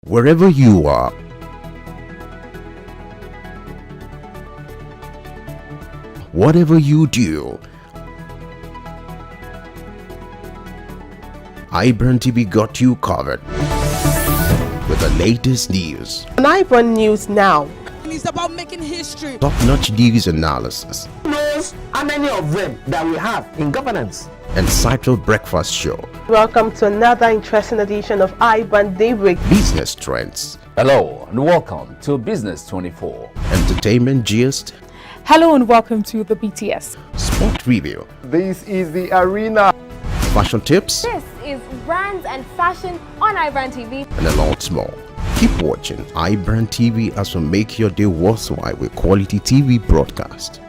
Wherever you are, whatever you do, iBrandTV got you covered with the latest news. On iBrand News Now. It's about making history. Top-notch news analysis. Who knows how many of them that we have in governance? And Cycle Breakfast Show. Welcome to another interesting edition of iBrand Daybreak. Business trends. Hello and welcome to Business 24. Entertainment gist. Hello and welcome to the BTS. Sport review. This is the arena. Fashion tips. This is brands and fashion on iBrandTV. And a lot more. Keep watching iBrandTV as we make your day worthwhile with quality TV broadcast.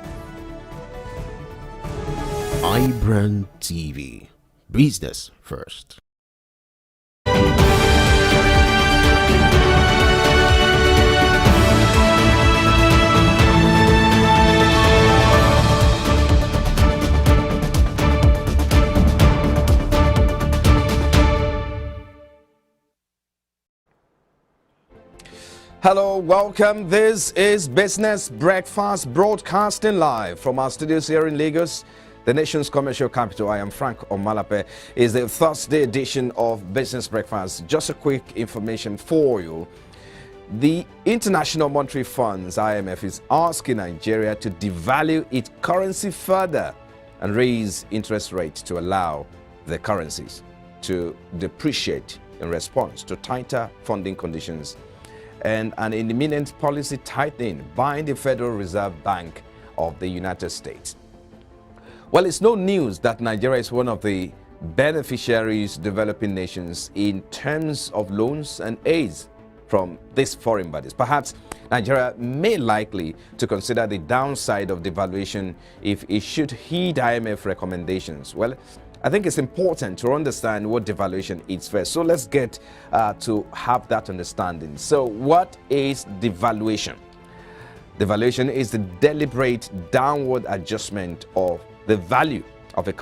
iBrandTV. Business first. Hello, welcome. This is Business Breakfast, broadcasting live from our studios here in Lagos, the nation's commercial capital. I am Frank Omalape. It's the Thursday edition of Business Breakfast. Just a quick information for you. The International Monetary Fund, IMF, is asking Nigeria to devalue its currency further and raise interest rates to allow the currencies to depreciate in response to tighter funding conditions and an imminent policy tightening by the Federal Reserve Bank of the United States. Well, it's no news that Nigeria is one of the beneficiaries developing nations in terms of loans and aids from these foreign bodies. Perhaps Nigeria may likely to consider the downside of devaluation if it should heed IMF recommendations. Well, I think it's important to understand what devaluation is first. So let's get to have that understanding. So what is devaluation? Devaluation is the deliberate downward adjustment of the value of a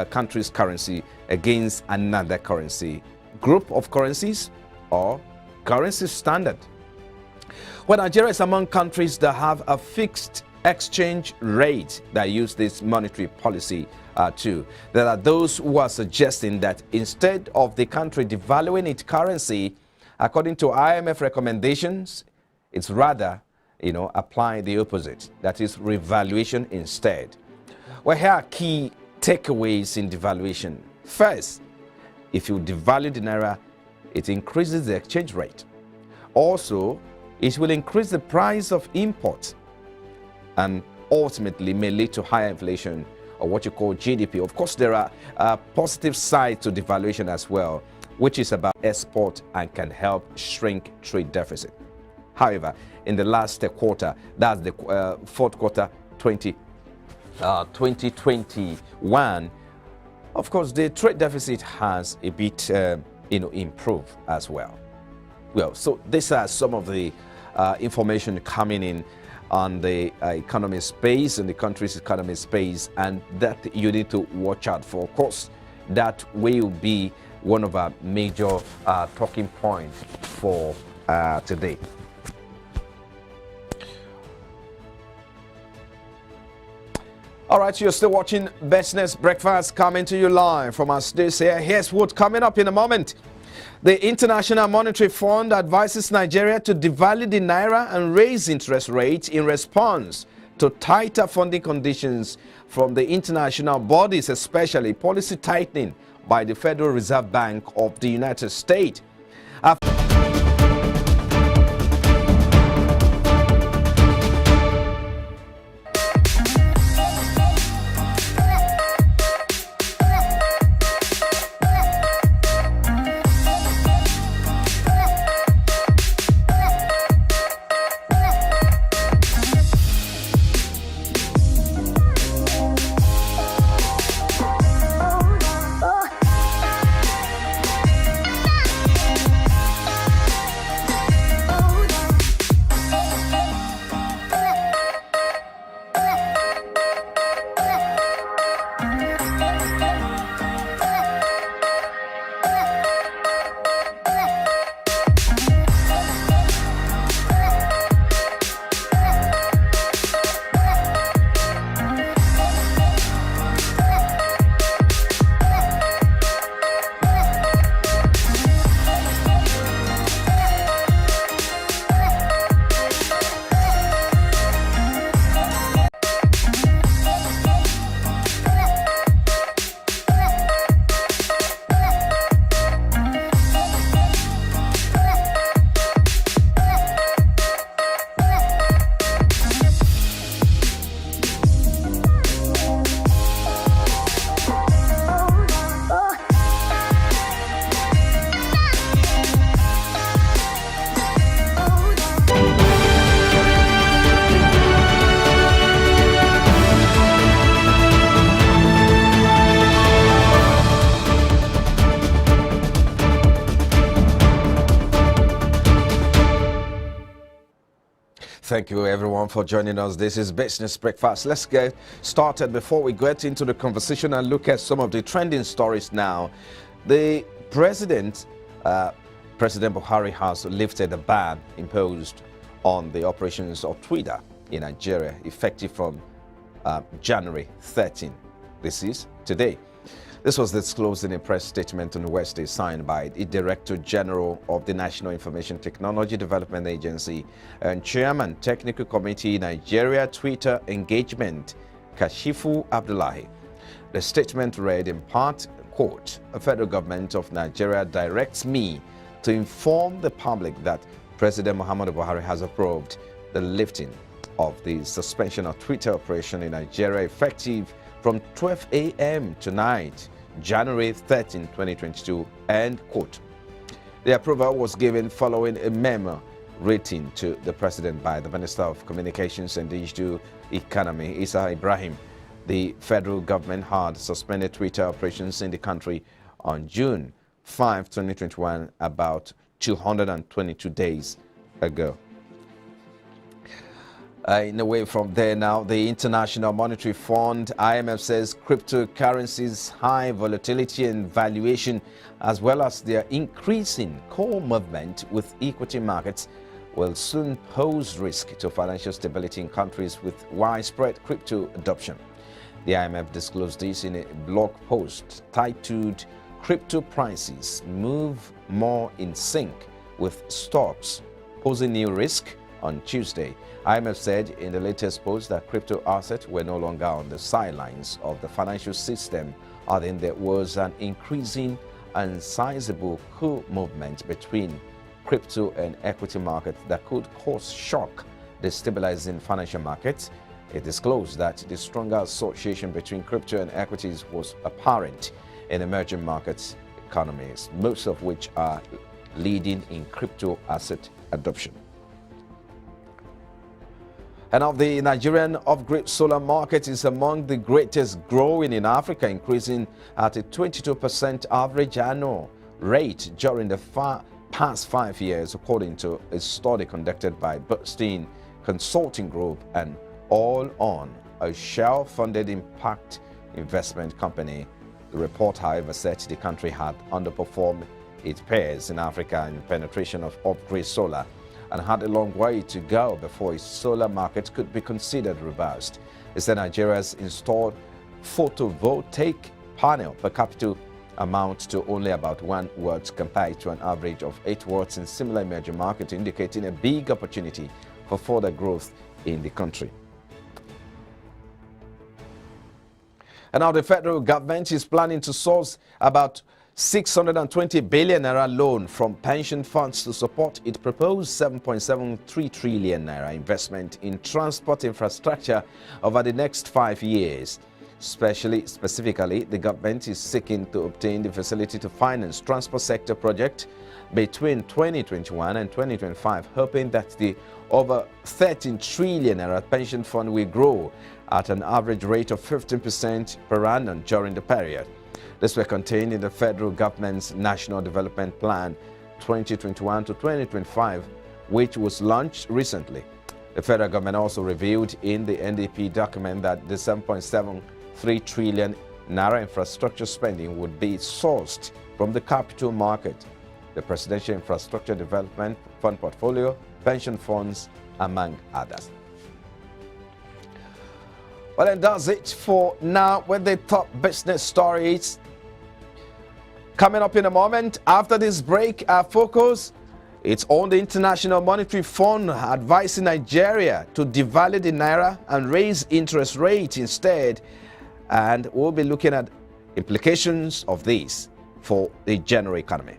country's currency against another currency, group of currencies, or currency standard. Well, Nigeria is among countries that have a fixed exchange rate that use this monetary policy too. There are those who are suggesting that instead of the country devaluing its currency, according to IMF recommendations, it's rather, applying the opposite, that is revaluation instead. Well, here are key takeaways in devaluation. First, if you devalue the naira, it increases the exchange rate. Also, it will increase the price of imports and ultimately may lead to higher inflation, or what you call GDP. Of course, there are positive sides to devaluation as well, which is about export and can help shrink trade deficit. However, in the last quarter, that's the fourth quarter 2021, of course, the trade deficit has a bit, improved as well. Well, so these are some of the information coming in on the economy space and the country's economy space, and that you need to watch out for. Of course, that will be one of our major talking points for today. All right, you're still watching Business Breakfast coming to you live from our studios here. Here's what's coming up in a moment. The International Monetary Fund advises Nigeria to devalue the naira and raise interest rates in response to tighter funding conditions from the international bodies, especially policy tightening by the Federal Reserve Bank of the United States. Thank you everyone for joining us. This is Business Breakfast. Let's get started. Before we get into the conversation and look at some of the trending stories now, the President Buhari has lifted the ban imposed on the operations of Twitter in Nigeria, effective from January 13. This is today. This was disclosed in a press statement on Wednesday signed by the Director General of the National Information Technology Development Agency and Chairman Technical Committee Nigeria Twitter Engagement, Kashifu Abdullahi. The statement read in part, quote, "The federal government of Nigeria directs me to inform the public that President Muhammadu Buhari has approved the lifting of the suspension of Twitter operation in Nigeria effective from 12 a.m. tonight, January 13, 2022, end quote. The approval was given following a memo written to the President by the Minister of Communications and Digital Economy, Isa Ibrahim. The federal government had suspended Twitter operations in the country on June 5, 2021, about 222 days ago. In a way from there now, the International Monetary Fund, IMF, says cryptocurrencies' high volatility and valuation, as well as their increasing co-movement with equity markets, will soon pose risk to financial stability in countries with widespread crypto adoption. The IMF disclosed this in a blog post titled "Crypto Prices Move More in Sync with Stocks, Posing New Risk" on Tuesday. IMF said in the latest post that crypto assets were no longer on the sidelines of the financial system, adding there was an increasing and sizable co-movement between crypto and equity markets that could cause shock, destabilizing financial markets. It disclosed that the stronger association between crypto and equities was apparent in emerging markets economies, most of which are leading in crypto asset adoption. And of the Nigerian off-grid solar market is among the greatest growing in Africa, increasing at a 22% average annual rate during the past 5 years, according to a study conducted by Bernstein Consulting Group and All On, a Shell-funded impact investment company. The report, however, said the country had underperformed its peers in Africa in penetration of off-grid solar, and had a long way to go before its solar market could be considered robust. It said Nigeria's installed photovoltaic panel per capita amounts to only about 1 watt compared to an average of 8 watts in similar emerging markets, indicating a big opportunity for further growth in the country. And now the federal government is planning to source about 620 billion naira loan from pension funds to support its proposed 7.73 trillion naira investment in transport infrastructure over the next 5 years. Specifically, the government is seeking to obtain the facility to finance transport sector projects between 2021 and 2025, hoping that the over 13 trillion naira pension fund will grow at an average rate of 15% per annum during the period. This were contained in the federal government's National Development Plan 2021 to 2025, which was launched recently. The federal government also revealed in the NDP document that the 7.73 trillion naira infrastructure spending would be sourced from the capital market, the Presidential Infrastructure Development Fund portfolio, pension funds, among others. Well, and that's it for now with the top business stories. Coming up in a moment, after this break, our focus, it's on the International Monetary Fund advising Nigeria to devalue the naira and raise interest rates instead. And we'll be looking at implications of this for the general economy.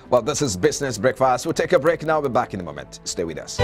Well, this is Business Breakfast. We'll take a break now. We'll be back in a moment. Stay with us.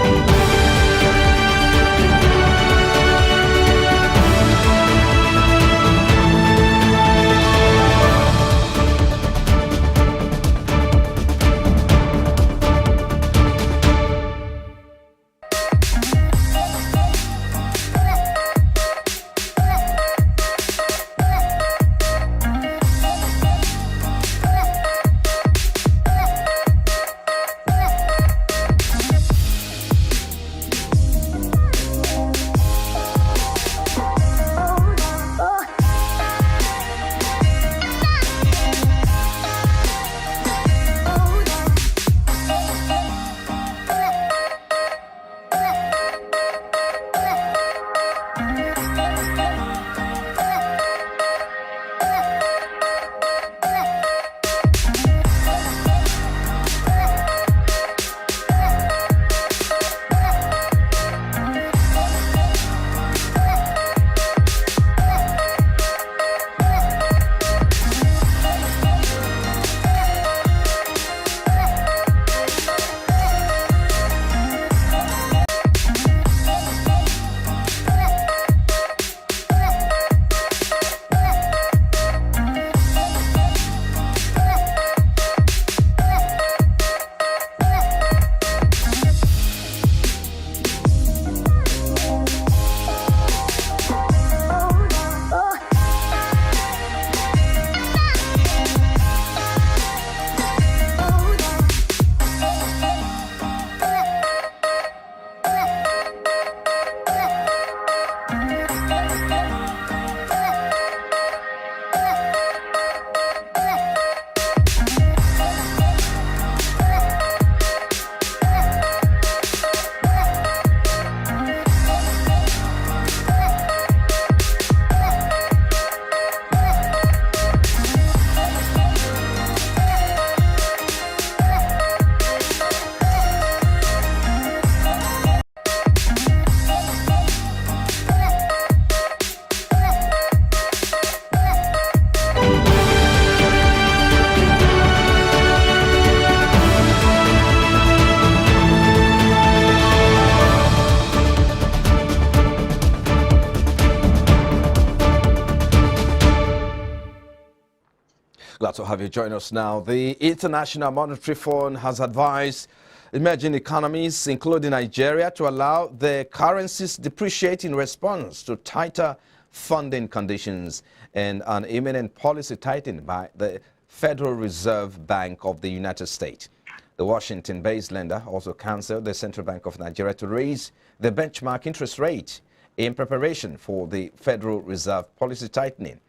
Glad to have you join us now. The International Monetary Fund has advised emerging economies, including Nigeria, to allow their currencies depreciate in response to tighter funding conditions and an imminent policy tightening by the Federal Reserve Bank of the United States. The Washington-based lender also canceled the Central Bank of Nigeria to raise the benchmark interest rate in preparation for the Federal Reserve policy tightening.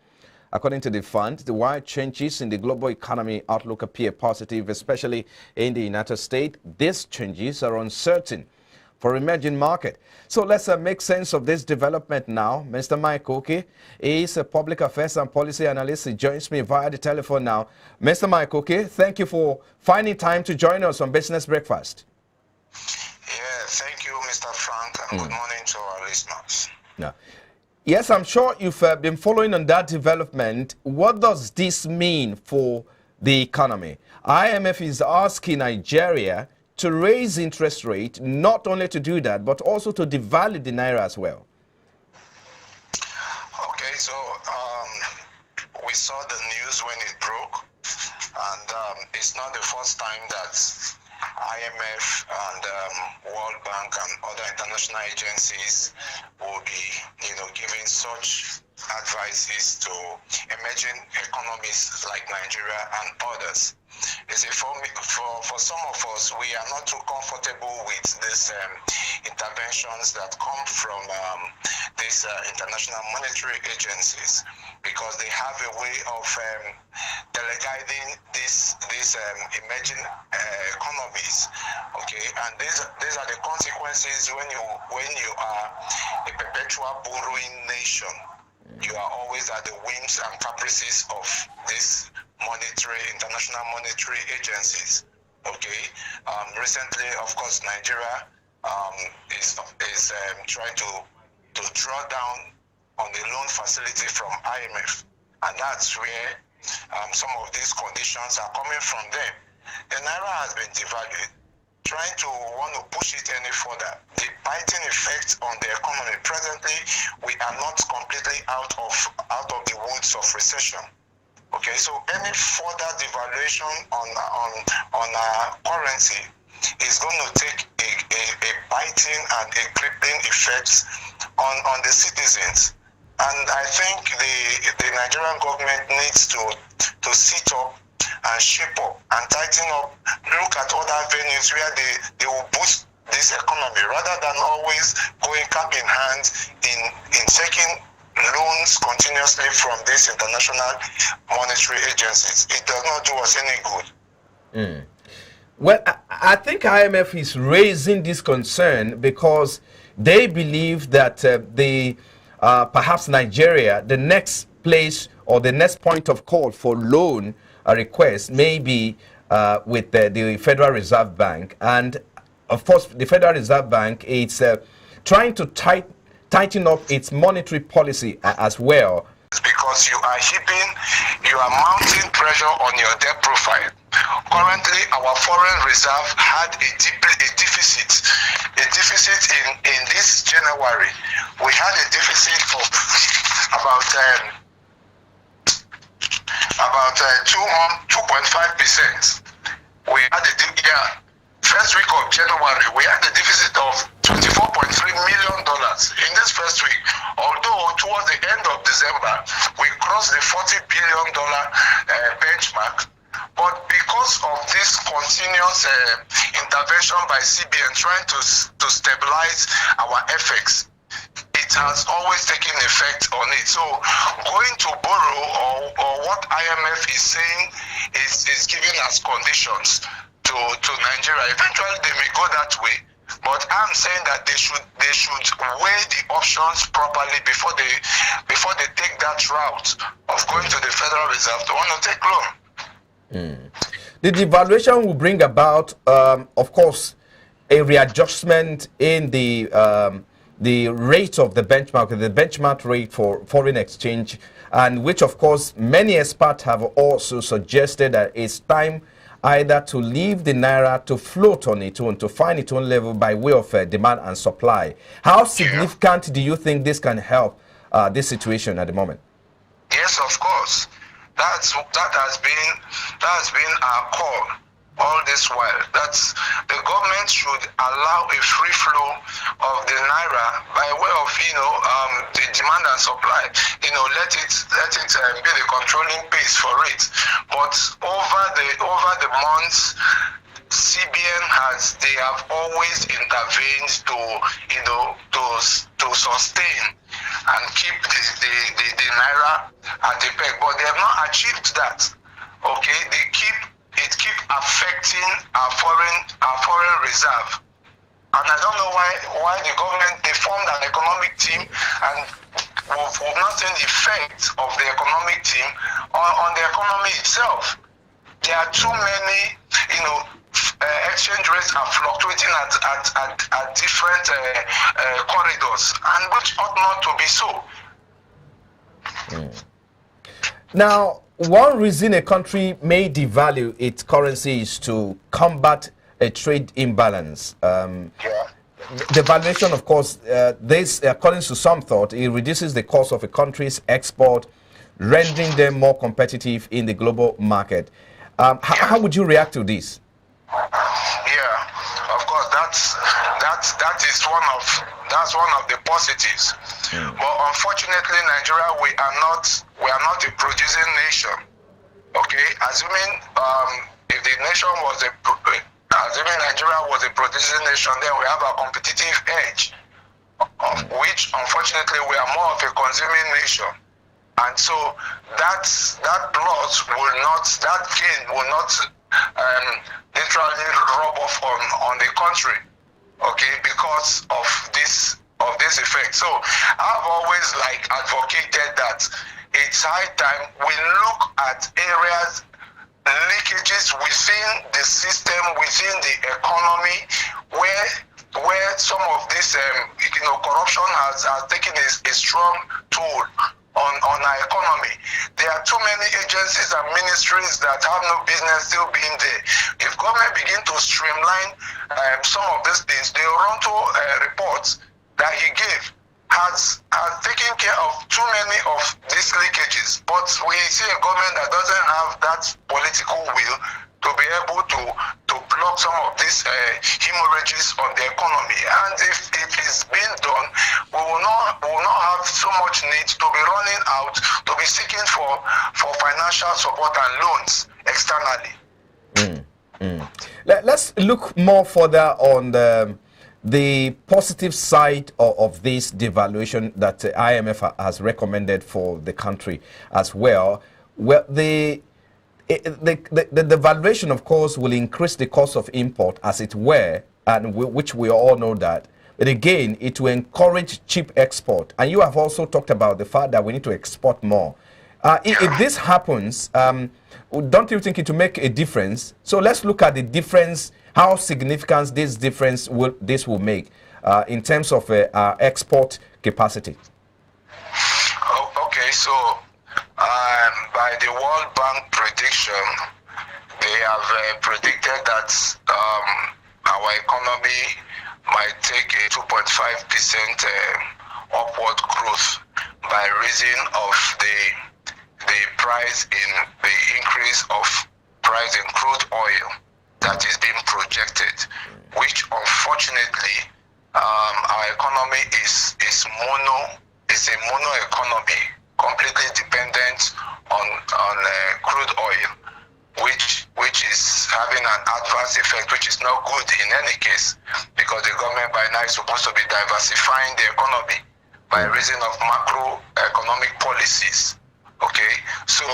According to the fund, the wide changes in the global economy outlook appear positive, especially in the United States. These changes are uncertain for emerging market. So let's make sense of this development now. Mr. Mike Oke is a public affairs and policy analyst. He joins me via the telephone now. Mr. Mike Oke, thank you for finding time to join us on Business Breakfast. Yeah, thank you, Mr. Frank, and good morning to our listeners. Yeah. Yes, I'm sure you've been following on that development. What does this mean for the economy? IMF is asking Nigeria to raise interest rate, not only to do that, but also to devalue the naira as well. Okay, so we saw the news when it broke, and it's not the first time that IMF and World Bank and other international agencies will be, giving such advices to emerging economies like Nigeria and others. You see, for some of us, we are not too comfortable with these interventions that come from these international monetary agencies, because they have a way of delegating these emerging economies. Okay, and these are the consequences when you are a perpetual borrowing nation. You are always at the whims and caprices of these international monetary agencies. Okay. Recently, of course, Nigeria is trying to draw down on the loan facility from IMF, and that's where some of these conditions are coming from them. The naira has been devalued. Trying to want to push it any further, the biting effect on the economy. Presently, we are not completely out of the woods of recession. Okay, so any further devaluation on our currency is going to take a biting and a crippling effect on the citizens. And I think the Nigerian government needs to sit up and shape up and tighten up, look at other venues where they will boost this economy, rather than always going cap in hand in taking loans continuously from these international monetary agencies. It does not do us any good. Well, I think IMF is raising this concern because they believe that perhaps Nigeria, the next place or the next point of call for loan request may be with the Federal Reserve Bank. And of course, the Federal Reserve Bank is trying to tighten up its monetary policy as well. Because you are mounting pressure on your debt profile. Currently, our foreign reserve had a deficit in this January. We had a deficit of about 2.5%. We had first week of January, we had a deficit of $24.3 million in this first week. Although towards the end of December, we crossed the $40 billion benchmark. But because of this continuous intervention by CBN trying to stabilize our FX, it has always taken effect on it. So going to borrow or what IMF is saying is giving us conditions to Nigeria. Eventually they may go that way. But I'm saying that they should weigh the options properly before they take that route of going to the Federal Reserve to want to take loan. The devaluation will bring about, of course, a readjustment in the rate of the benchmark rate for foreign exchange, and which, of course, many experts have also suggested that it's time either to leave the naira to float on its own, to find its own level by way of demand and supply. How significant do you think this can help this situation at the moment? Yes, of course. that has been our call all this while. That's the government should allow a free flow of the naira by way of the demand and supply. Let it be the controlling pace for it. But over the months, CBN they have always intervened to sustain and keep the naira at the peg, but they have not achieved that. Okay, it keep affecting our foreign reserve, and I don't know why the government, they formed an economic team, and we've not seen the effect of the economic team on the economy itself. There are too many, exchange rates are fluctuating at different corridors, and which ought not to be so. Now, one reason a country may devalue its currency is to combat a trade imbalance. Devaluation, of course, this, according to some thought, it reduces the cost of a country's export, rendering them more competitive in the global market. How would you react to this? Yeah, of course, that's one of the positives. But unfortunately, Nigeria, we are not a producing nation. Okay, assuming if the nation was assuming Nigeria was a producing nation, then we have a competitive edge, which unfortunately we are more of a consuming nation. And so that gain will not literally rub off on the country, okay, because of this effect. So I've always advocated that it's high time we look at areas, leakages within the system, within the economy, where some of this corruption has taken a strong toll on our economy. There are too many agencies and ministries that have no business still being there. If government begin to streamline some of these things, the Toronto reports that he gave has taken care of too many of these leakages. But we see a government that doesn't have that political will to be able to block some of these hemorrhages on the economy. And if it is being done, we will not have so much need to be running out, to be seeking for financial support and loans externally. Let's look more further on the positive side of this devaluation that IMF has recommended for the country as well. Well, the devaluation, of course, will increase the cost of import, as it were, and which we all know that. But again, it will encourage cheap export. And you have also talked about the fact that we need to export more. If this happens, don't you think it will make a difference? So let's look at the difference, how significant this difference will make in terms of our export capacity. Okay, so by the World Bank prediction, they have predicted that our economy might take a 2.5% upward growth by reason of the increase of price in crude oil that is being projected, which unfortunately our economy is a mono economy, completely dependent on crude oil, which is having an adverse effect, which is not good in any case, because the government by now is supposed to be diversifying the economy by reason of macroeconomic policies. Okay, so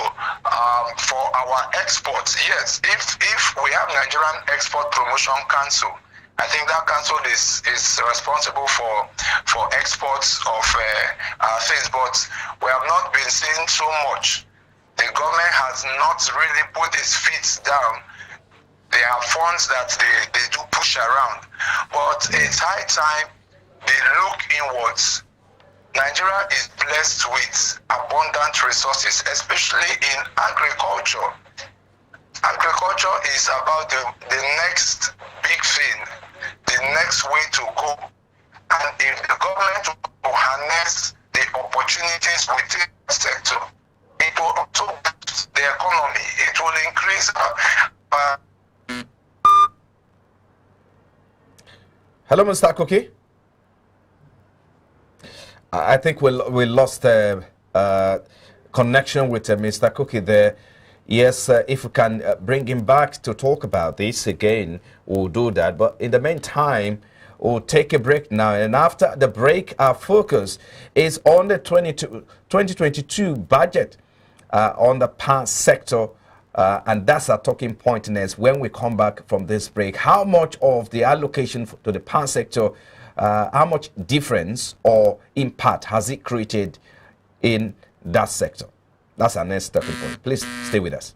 for our exports, yes, if we have Nigerian Export Promotion Council, I think that council is responsible for exports of our things, but we have not been seeing so much. The government has not really put its feet down. There are funds that they do push around, but it's high time they look inwards. Nigeria is blessed with abundant resources, especially in agriculture. Agriculture is about the next big thing, the next way to go. And if the government will harness the opportunities within the sector, it will also boost the economy. It will increase Hello, Mr. Cookie. I think we lost connection with Mr. Cookie there. Yes, if we can bring him back to talk about this again, we'll do that. But in the meantime, we'll take a break now. And after the break, our focus is on the 2022 budget on the power sector. And that's our talking point next when we come back from this break. How much of the allocation to the power sector, how much difference or impact has it created in that sector? That's our next talking point. Please stay with us.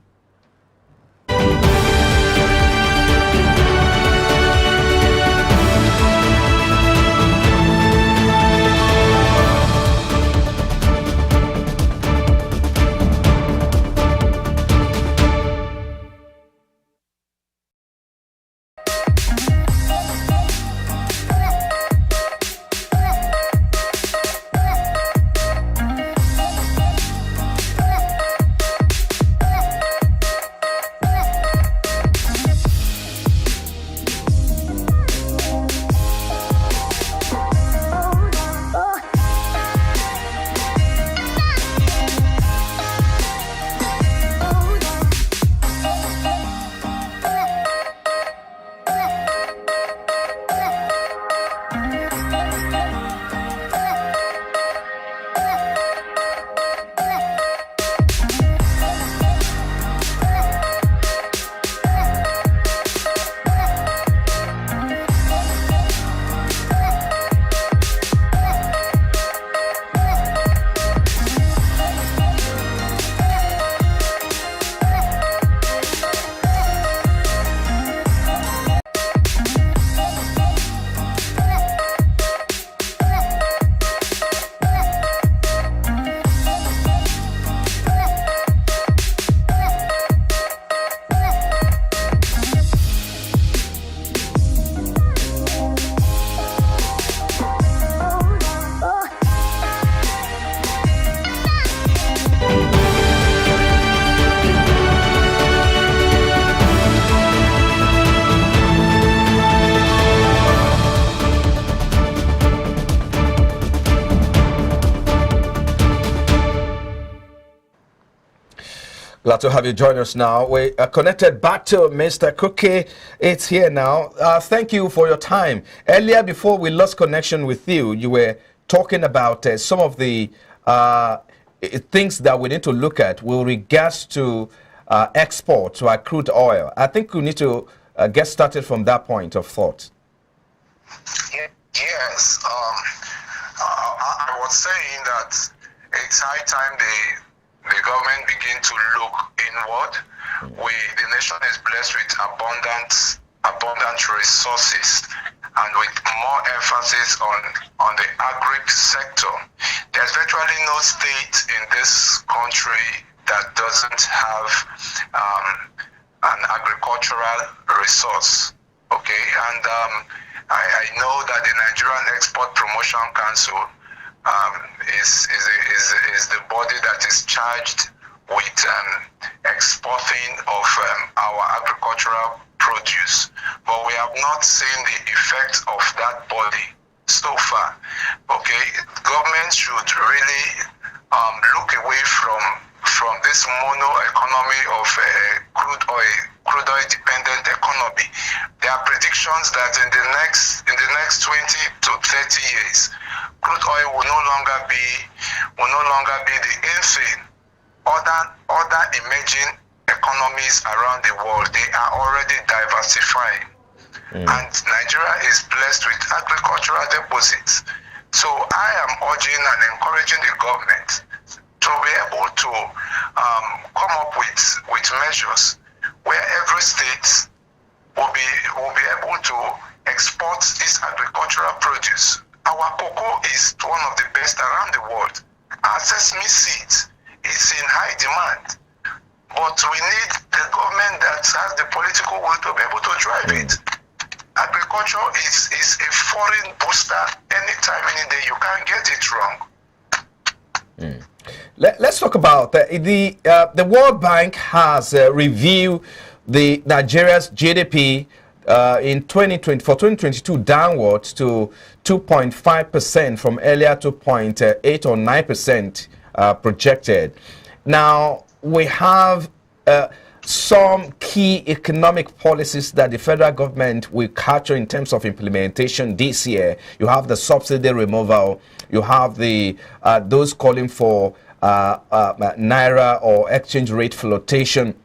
Glad to have you join us now. We are connected back to Mr. Cookie. It's here now. Thank you for your time. Earlier, before we lost connection with you, you were talking about some of the things that we need to look at with regards to export to our crude oil. I think we need to get started from that point of thought. Yes. I was saying that it's high time the government begin to look inward. The nation is blessed with abundant resources, and with more emphasis on the agri sector. There's virtually no state in this country that doesn't have an agricultural resource. Okay, and I know that the Nigerian Export Promotion Council is the body that is charged with exporting of our agricultural produce, but we have not seen the effect of that body so far. Okay, government should really look away from this mono economy of crude oil dependent economy. There are predictions that in the next 20 to 30 years, crude oil will no longer be the in thing. Other emerging economies around the world, they are already diversifying. And Nigeria is blessed with agricultural deposits. So I am urging and encouraging the government to be able to come up with measures where every state will be able to export its agricultural produce. Our cocoa is one of the best around the world. Our sesame seeds is in high demand, but we need the government that has the political will to be able to drive it. Agriculture is a foreign booster. Anytime, any day, you can't get it wrong. Let's talk about the World Bank has reviewed the Nigeria's GDP in 2020 for 2022 downwards to 2.5% from earlier 2.8 or 9% projected. Now we have some key economic policies that the federal government will capture in terms of implementation this year. You have the subsidy removal. You have the those calling for naira or exchange rate flotation.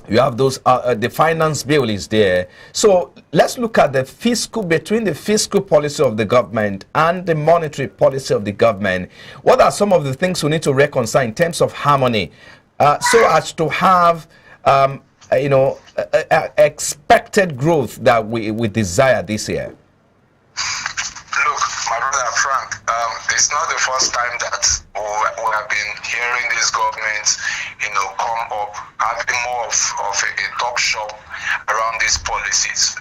You have those the finance bill is there. So let's look at the fiscal between the fiscal policy of the government and the monetary policy of the government. What are some of the things we need to reconcile in terms of harmony, so as to have expected growth that we desire this year? Look, my brother Frank, it's not the first time that we have been hearing this government, come up, having more of a talk shop around these policies.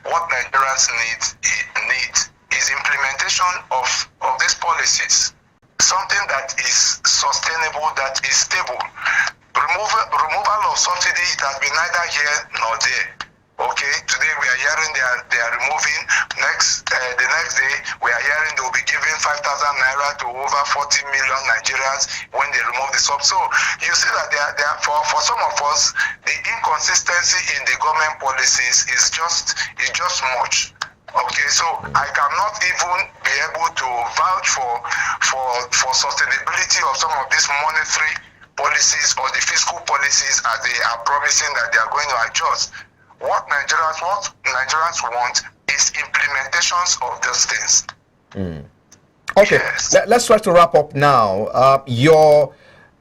What Nigerians need is implementation of these policies, something that is sustainable, that is stable. Removal of subsidy, it has been neither here nor there. Okay, today we are hearing they are removing. The next day we are hearing they will be giving 5,000 naira to over 40 million Nigerians when they remove the sub. So you see that they are for some of us, the inconsistency in the government policies is just much. Okay, so I cannot even be able to vouch for sustainability of some of these monetary policies or the fiscal policies as they are promising that they are going to adjust. What Nigerians want is implementations of those things. Okay, yes. Let's try to wrap up now. Your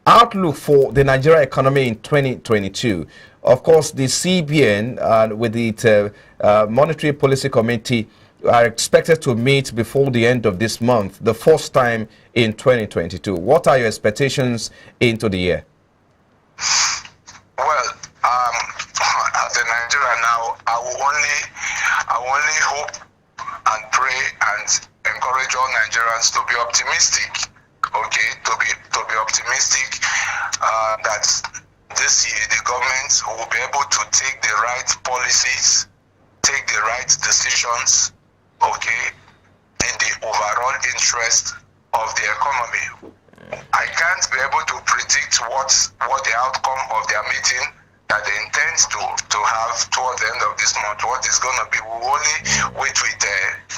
outlook for the Nigeria economy in 2022. Of course, the CBN with the Monetary Policy Committee are expected to meet before the end of this month, the first time in 2022. What are your expectations into the year? Well, as a Nigerian now, I will only hope and pray and encourage all Nigerians to be optimistic. Okay, to be optimistic that this year the government will be able to take the right policies, take the right decisions, okay, in the overall interest of the economy. I can't be able to predict what the outcome of their meeting that they intend to have towards the end of this month, what is going to be. We will only wait with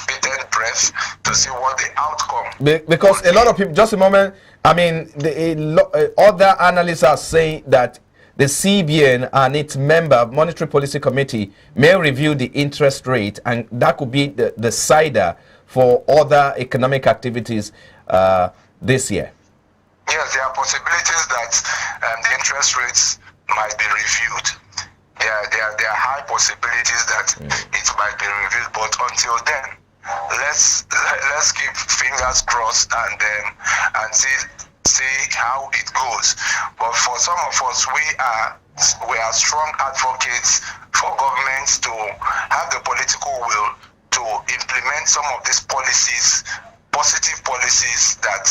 bated breath to see what the outcome. Because a lot of people, just a moment, I mean, other analysts are saying that the CBN and its member Monetary Policy Committee may review the interest rate, and that could be the decider for other economic activities this year. Yes, there are possibilities that the interest rates might be reviewed. There are high possibilities that it might be reviewed, but until then, let's keep fingers crossed and see how it goes. But for some of us, we are strong advocates for governments to have the political will to implement some of these policies, positive policies that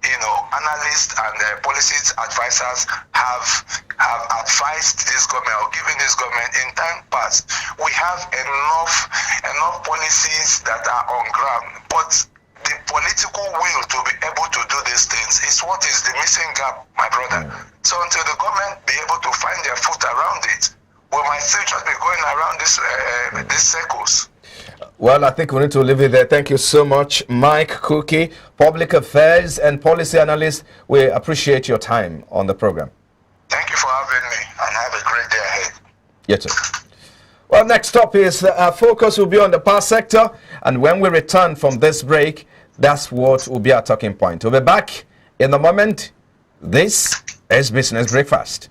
analysts and policies advisors have advised this government or given this government in time past. We have enough policies that are on ground, but the political will to be able to do these things is what is the missing gap, my brother. So until the government be able to find their foot around it, we might still just be going around these circles. Well, I think we need to leave it there. Thank you so much, Mike Cookie, Public Affairs and Policy Analyst. We appreciate your time on the program. Thank you for having me, and have a great day ahead. Yes, sir. Well, next up is our focus will be on the power sector. And when we return from this break, that's what will be our talking point. We'll be back in a moment. This is Business Breakfast.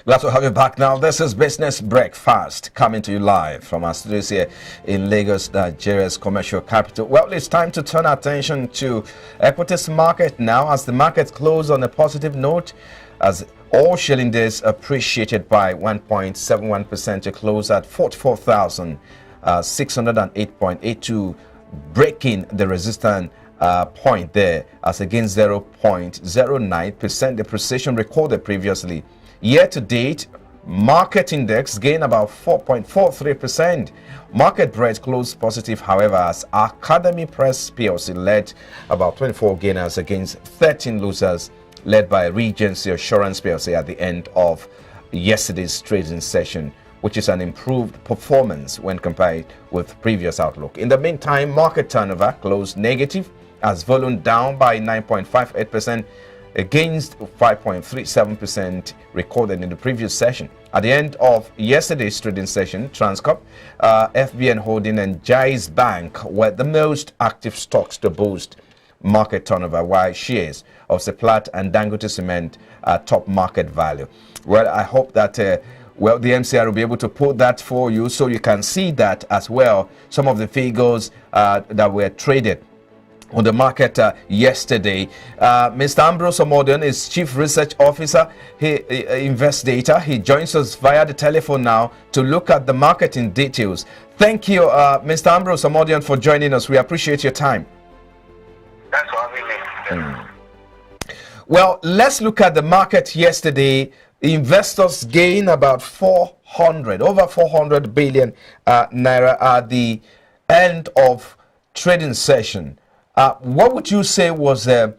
Glad to have you back now. This is Business Breakfast coming to you live from our studios here in Lagos, Nigeria's commercial capital. Well, it's time to turn our attention to equities market now as the market closed on a positive note as all shilling days appreciated by 1.71% to close at 44,608.82, breaking the resistance point there as against 0.09% depreciation recorded previously. Year to date, market index gained about 4.43%. Market breadth closed positive, however, as Academy Press PLC led about 24 gainers against 13 losers, led by Regency Assurance PLC at the end of yesterday's trading session, which is an improved performance when compared with previous outlook. In the meantime, market turnover closed negative as volume down by 9.58% against 5.37% recorded in the previous session. At the end of yesterday's trading session, Transcorp, FBN Holding and Jais Bank were the most active stocks to boost market turnover, while shares of Seplat and Dangote Cement top market value. Well, I hope that the MCR will be able to put that for you so you can see that as well. Some of the figures that were traded on the market yesterday. Mr. Ambrose Omodion is Chief Research Officer. He invests data. He joins us via the telephone now to look at the market in details. Thank you, Mr. Ambrose Omodion, for joining us. We appreciate your time. Thanks for having me. Well, let's look at the market yesterday. Investors gain about over 400 billion naira at the end of trading session. What would you say was the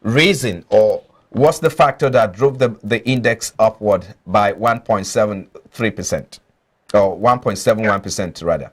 reason, or what's the factor that drove the index upward by 1.73% or 1.71% rather?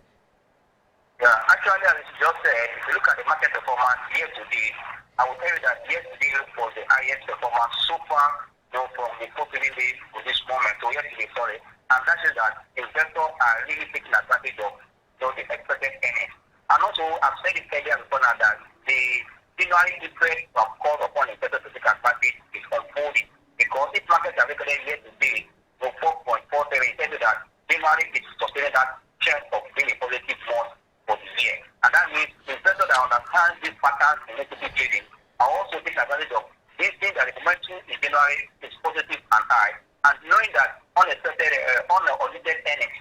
Yeah, actually, as you just said, if you look at the market performance year to date, I will tell you that yesterday was the highest performance so far, from the opening day to this moment, so yesterday, sorry, and that is that investors are really taking advantage of the expected earnings. And also, I've said it earlier before now that the January interest of call upon investors to take advantage is unfolding, because if markets are recorded year to date for 4.47, it tells you that January is sustaining that trend of being a positive month for the year. And that means investors that understand these patterns in equity trading are also taking advantage of this thing that the momentum in January is positive and high, and knowing that unexpected, unaudited earnings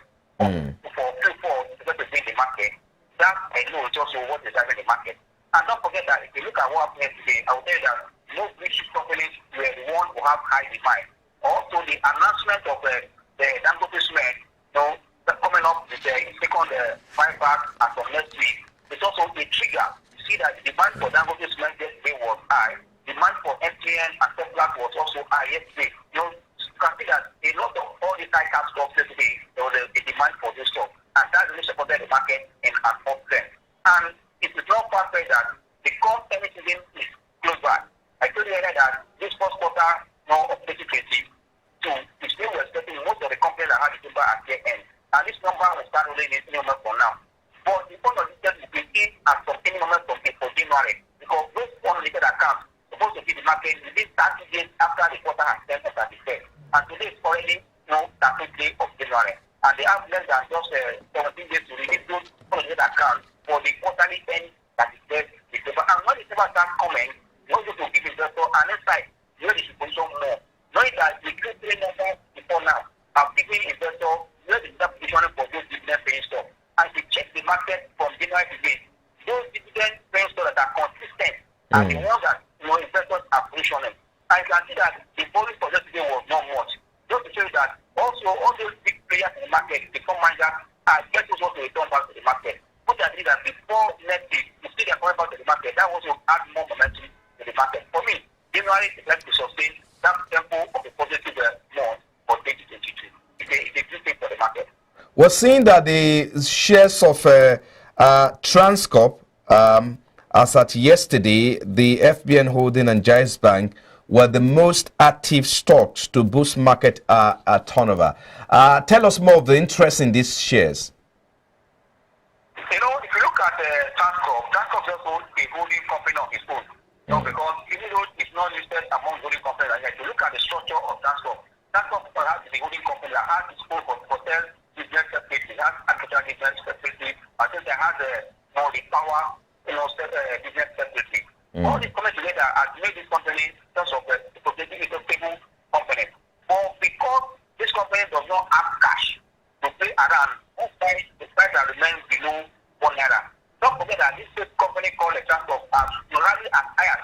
for Q4 is going to be in the market. That I know is also what is driving the market. And don't forget that if you look at what happened today, I will tell you that no blue chip companies were the ones who have high demand. Also, the announcement of the Dangote Cement, coming up with the second buyback as of next week, is also a trigger. You see that the demand for Dangote Cement yesterday was high. Demand for MTN and Seplat was also high yesterday. You can see that a lot of all the high cap stocks yesterday, there was a demand for this stock. And that really supported the market in an uptrend. And it is not perfect that the core earnings season is close by. I told you earlier that this first quarter of 2022, we still were expecting most of the companies that had the number at their end. And this number will start rolling in any moment from now. But the point of this will be in at some any moment from January, because those unrelated accounts supposed to be the market within 30 days after the quarter has ended at the first. And today is already 30th day of January. And they have less than just 17 days to release those unrelated accounts for the quarterly end that is there in December. And when December starts coming, you want to give investors an insight where they should position more. Knowing that the Q3 numbers before now have given investors where they start positioning for those dividend paying stocks. And to check the market from January to date, those dividend paying stocks that are consistent are the ones that investors are positioning. And you can see that the volume for yesterday was not much. Just to show you that also all those big players in the market, the fund managers, are getting what to return back to the market. Which I think that before next week, you see they're coming back to the market, that also add more momentum to the market. For me, January is like to sustain that tempo of the positive month for 2022. It's a good thing for the market. We're seeing that the shares of Transcorp, as at yesterday, the FBN Holding and Jais Bank were the most active stocks to boost market turnover. Tell us more of the interest in these shares. If you look at Transcorp just owns a holding company of its own. Because even though it's not listed among holding companies, if you look at the structure of Transcorp Transport has the holding company that has its own hotel business separately, has agricultural business separately. I think it has the power, business separately. All these coming together has made this company in terms of protecting a stable company. But because this company does not have cash to play around, the price that remains below 1 naira. Don't forget that this company called Transport has rallied as high as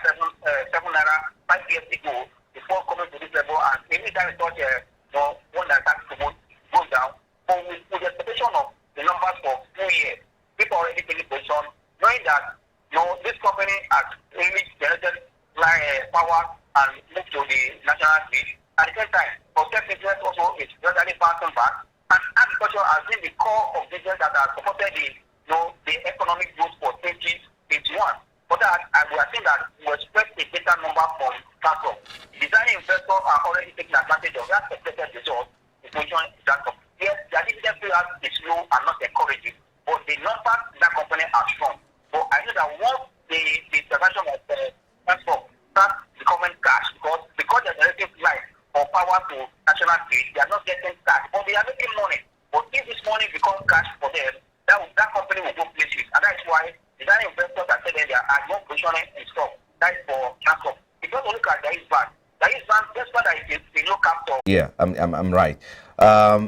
7 naira 5 years ago before coming to this level, and anytime we touch 1 naira goes down. But with the expectation of the numbers for 2 years, people already taking position, knowing that this company has really generated power and moved to the national grid. At the same time, hotel business also is gradually bouncing back, and agriculture has been the core of business that has supported the economic growth for 2021. For that, we are saying that we expect a better number from Transport. Design investors are already taking advantage of that expected result. The position is Transport. Yes, the dividend payers is low and not encouraging, but the numbers in that company are strong. But I know that once the transaction of Transport starts becoming cash, because they're generating light or power to national grid, they are not getting cash, but they are making money. But if this money becomes cash for them, that company will go places, and that's why the investors that said earlier are not positioning in stock. That is for Transport. If you look at the bank, that's what I think the low capital. Yeah, I'm right.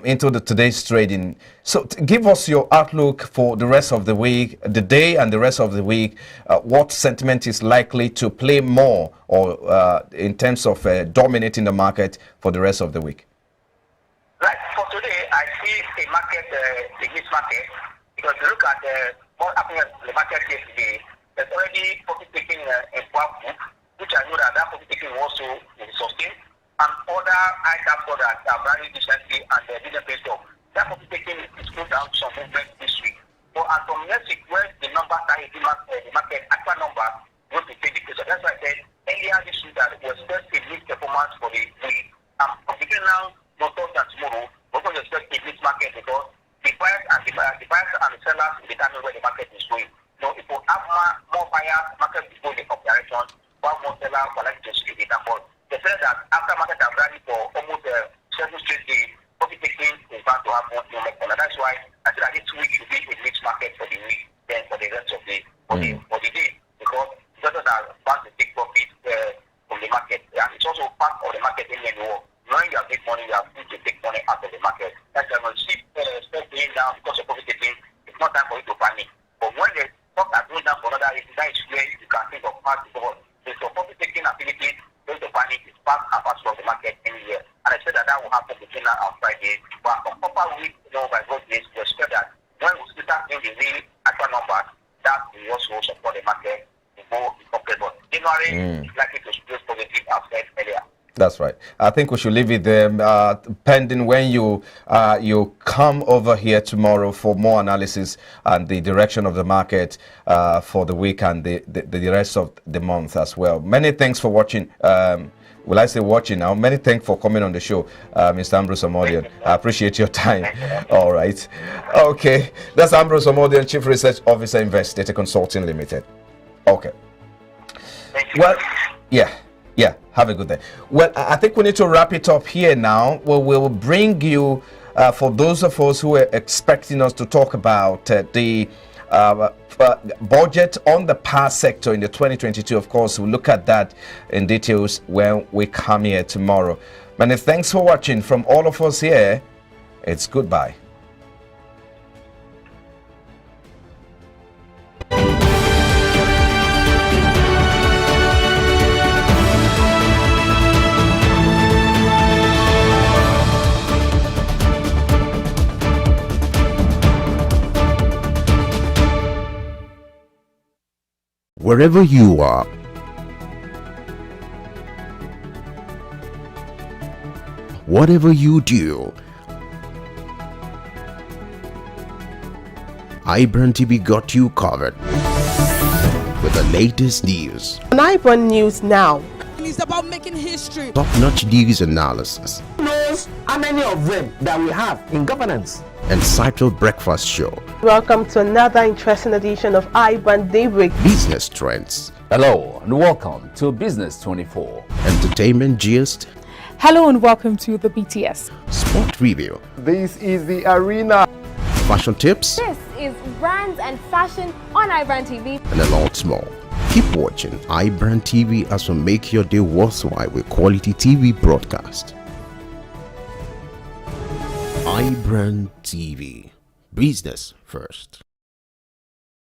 Into today's trading. So give us your outlook for the rest of the week, the day and the rest of the week. What sentiment is likely to play more or in terms of dominating the market for the rest of the week? Right. For today, I see a market, a mixed market, because you look at what happened in the market yesterday, there's already profit taking in one book, which I know that profit taking also will be sustained, and other items that are valued differently and they didn't pay off. That profit taking is going down some movement this week. But as from next week, when the numbers are hitting the market, actual number will be paid because that's why I said earlier this week that it was just a mixed performance for the week. From beginning now, no talk that tomorrow, we're going to expect a mixed market because the buyers and the sellers will determine where the market is going. So if we have more buyers, market will go in the up direction, while more sellers will like to see the number. They said that after market have rallied for almost 7 straight days, profit taking is bound to have more movement. And that's why I said that this week should be a mixed market for the week, then for the rest of the for the day. Because investors are bound to take profit from the market. And it's also part of the market in the world. Knowing you have made money, you have to take money out of the market. That's why when you see stock going down because of profit taking, it's not time for you to panic. But when the stock are going down for another reason, that is where you can think of part because the profit taking activity, going to panic is part and parcel of the market anywhere. And I said that will happen between now and Friday. But from proper week, by God's grace, we expect that when we start doing the real actual numbers, that will also support the market to go up. But January is likely to close positive, as said earlier. That's right. I think we should leave it there, pending when you come over here tomorrow for more analysis and the direction of the market for the week and the rest of the month as well. Many thanks for watching. Will I say watching now? Many thanks for coming on the show, Mr. Ambrose Omodian. I appreciate your time. All right. Okay. That's Ambrose Omodian, Chief Research Officer, Invest Data Consulting Limited. Okay. Well, yeah. Yeah, have a good day. Well, I think we need to wrap it up here now. We'll bring you, for those of us who are expecting us to talk about the budget on the power sector in the 2022. Of course, we'll look at that in details when we come here tomorrow. Many thanks for watching. From all of us here, it's goodbye. Wherever you are, whatever you do, iBrandTV got you covered with the latest news. On iBrand News Now. It's about making history. Top-notch news analysis. Who knows how many of them that we have in governance? Insightful breakfast show. Welcome to another interesting edition of iBrand Daybreak. Business trends. Hello and welcome to Business 24. Entertainment gist. Hello and welcome to the BTS. Sport review, This is the arena. fashion tips, This is brands and fashion on iBrandTV. and a lot more. Keep watching iBrandTV as we make your day worthwhile with quality TV broadcast. iBrandTV, business first.